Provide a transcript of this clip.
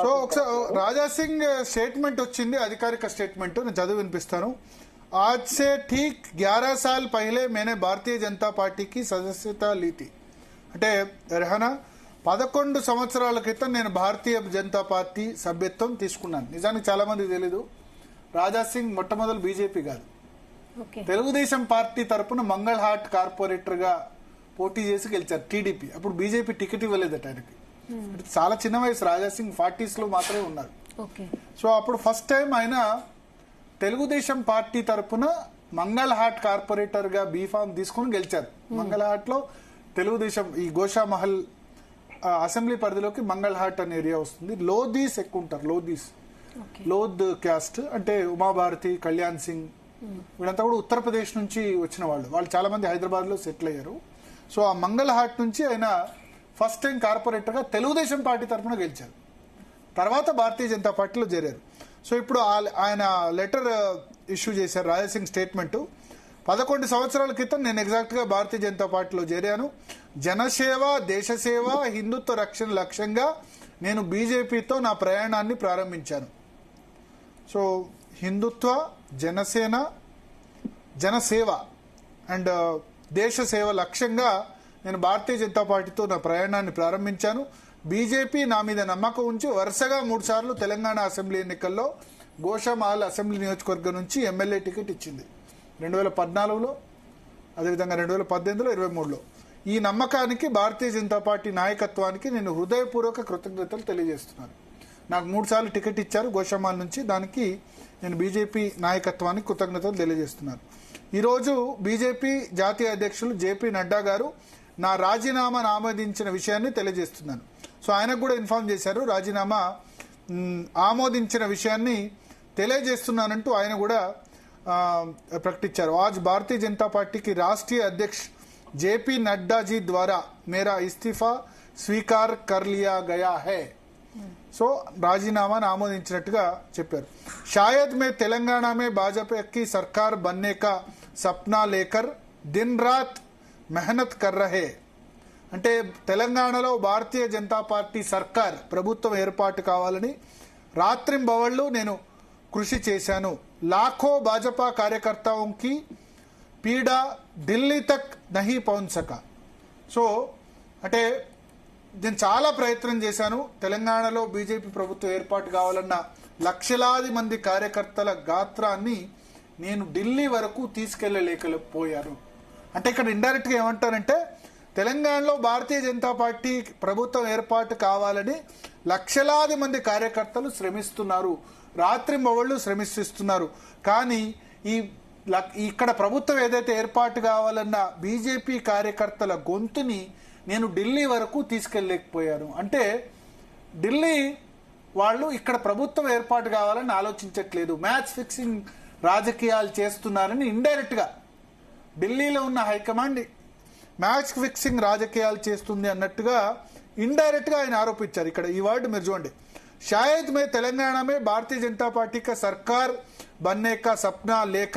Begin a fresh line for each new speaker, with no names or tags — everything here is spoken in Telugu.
సో ఒకసారి రాజా సింగ్ స్టేట్మెంట్ వచ్చింది, అధికారిక స్టేట్మెంట్, నేను చదివి వినిపిస్తాను. आज से ठीक 11 साल पहले मैंने भारतीय जनता पार्टी की सदस्यता ली थी. అంటే రెహనా 11 సంవత్సరాల క్రితం నేను భారతీయ జనతా పార్టీ సభ్యత్వం తీసుకున్నాను. నిజానికి చాలా మందికి తెలీదు, రాజా సింగ్ మొట్టమొదటి బీజేపీ కాదు, తెలుగుదేశం పార్టీ తరపున మంగళహాట్ కార్పొరేటర్ గా పోటీ చేసి గెలిచారు టీడీపీ. అప్పుడు బీజేపీ టికెట్ ఇవ్వలేదట ఆయనకి. చాలా చిన్న వయసు, రాజా సింగ్ 40s లో మాత్రమే ఉన్నారు. సో అప్పుడు ఫస్ట్ టైం ఆయన తెలుగుదేశం పార్టీ తరపున మంగళహాట్ కార్పొరేటర్ గా బీఫామ్ తీసుకుని గెలిచారు. మంగళహాట్ లో తెలుగుదేశం ఈ గోషామహల్ అసెంబ్లీ పరిధిలోకి మంగళహాట్ అనే ఏరియా వస్తుంది. లోధీస్ ఎక్కువ ఉంటారు, లోద్ క్యాస్ట్, అంటే ఉమాభారతి, కళ్యాణ్ సింగ్ వీళ్ళంతా కూడా ఉత్తరప్రదేశ్ నుంచి వచ్చిన వాళ్ళు చాలా మంది హైదరాబాద్ లో సెటిల్ అయ్యారు. సో ఆ మంగళహాట్ నుంచి ఆయన ఫస్ట్ టైం కార్పొరేటర్ గా తెలుగుదేశం పార్టీ తరఫున గెలిచారు. తర్వాత భారతీయ జనతా పార్టీలో చేరారు. సో ఇప్పుడు ఆయన లెటర్ ఇష్యూ చేశారు, రాజాసింగ్ స్టేట్మెంట్. 11 సంవత్సరాల క్రితం నేను ఎగ్జాక్ట్ గా భారతీయ జనతా పార్టీలో చేరాను. జనసేవ, దేశసేవ, హిందుత్వ రక్షణ లక్ష్యంగా నేను బీజేపీతో నా ప్రయాణాన్ని ప్రారంభించాను. సో హిందుత్వ, జనసేన, జనసేవ అండ్ దేశ సేవ లక్ష్యంగా నేను భారతీయ జనతా పార్టీతో నా ప్రయాణాన్ని ప్రారంభించాను. బీజేపీ నా మీద నమ్మకం ఉంచి వరుసగా 3 సార్లు తెలంగాణ అసెంబ్లీ ఎన్నికల్లో గోషామహల్ అసెంబ్లీ నియోజకవర్గం నుంచి ఎమ్మెల్యే టికెట్ ఇచ్చింది 2014లో, అదేవిధంగా 2018లో, 23లో. ఈ నమ్మకానికి భారతీయ జనతా పార్టీ నాయకత్వానికి నేను హృదయపూర్వక కృతజ్ఞతలు తెలియజేస్తున్నాను. నాకు 3 సార్లు టికెట్ ఇచ్చారు గోషామహల్ నుంచి, దానికి నేను బీజేపీ నాయకత్వానికి కృతజ్ఞతలు తెలియజేస్తున్నాను. ఈరోజు బీజేపీ జాతీయ అధ్యక్షులు జేపీ నడ్డా గారు నా రాజీనామాను ఆమోదించిన విషయాన్ని తెలియజేస్తున్నాను. సో ఆయనకు కూడా ఇన్ఫార్మ్ చేశారు, రాజీనామా ఆమోదించిన విషయాన్ని తెలియజేస్తున్నానంటూ ఆయన కూడా ప్రకటించారు. आज भारतीय जनता पार्टी की राष्ट्रीय अध्यक्ष जेपी नड्डा जी द्वारा मेरा इस्तीफा स्वीकार कर लिया गया है. సో రాజీనామాను ఆమోదించినట్టుగా చెప్పారు. शायद मैं तेलंगाना में भाजपा की सरकार बनने का सपना लेकर दिन रात मेहनत कर रहे. అంటే తెలంగాణలో భారతీయ జనతా పార్టీ సర్కార్ ప్రభుత్వం ఏర్పాటు కావాలని రాత్రింబవళ్లు నేను కృషి చేశాను. लाखों भाजपा कार्यकर्ताओं की पीड़ा ఢిల్లీ తక్ నహీ పहुंच సకా. సో అంటే నేను చాలా ప్రయత్నం చేశాను, తెలంగాణలో బీజేపీ ప్రభుత్వం ఏర్పాటు కావాలన్న లక్షలాది మంది కార్యకర్తల గాత్రాన్ని నేను ఢిల్లీ వరకు తీసుకెళ్లలేకపోయాను. అంటే ఇక్కడ ఇండైరెక్ట్ గా ఏమంటారంటే తెలంగాణలో భారతీయ జనతా పార్టీ ప్రభుత్వం ఏర్పాటు కావాలని లక్షలాది మంది కార్యకర్తలు శ్రమిస్తున్నారు, రాత్రింబవళ్లు శ్రమిస్తున్నారు. కానీ ఇక్కడ ప్రభుత్వం ఏదైతే ఏర్పాటు కావాలన్న బీజేపీ కార్యకర్తల గొంతుని నేను ఢిల్లీ వరకు తీసుకెళ్లలేకపోయాను. అంటే ఢిల్లీ వాళ్ళు ఇక్కడ ప్రభుత్వం ఏర్పాటు కావాలని ఆలోచించట్లేదు, మ్యాచ్ ఫిక్సింగ్ రాజకీయాలు చేస్తున్నారని ఇండైరెక్ట్ గా ఢిల్లీలో ఉన్న హైకమాండ్ మ్యాచ్ ఫిక్సింగ్ రాజకీయాలు చేస్తుంది అన్నట్టుగా ఇండైరెక్ట్ గా ఆయన ఆరోపించారు. ఇక్కడ ఈ వర్డ్ మీరు చూడండి, शायद मैं तेलंगाना में भारतीय जनता पार्टी का सरकार बनने का सपना लेकर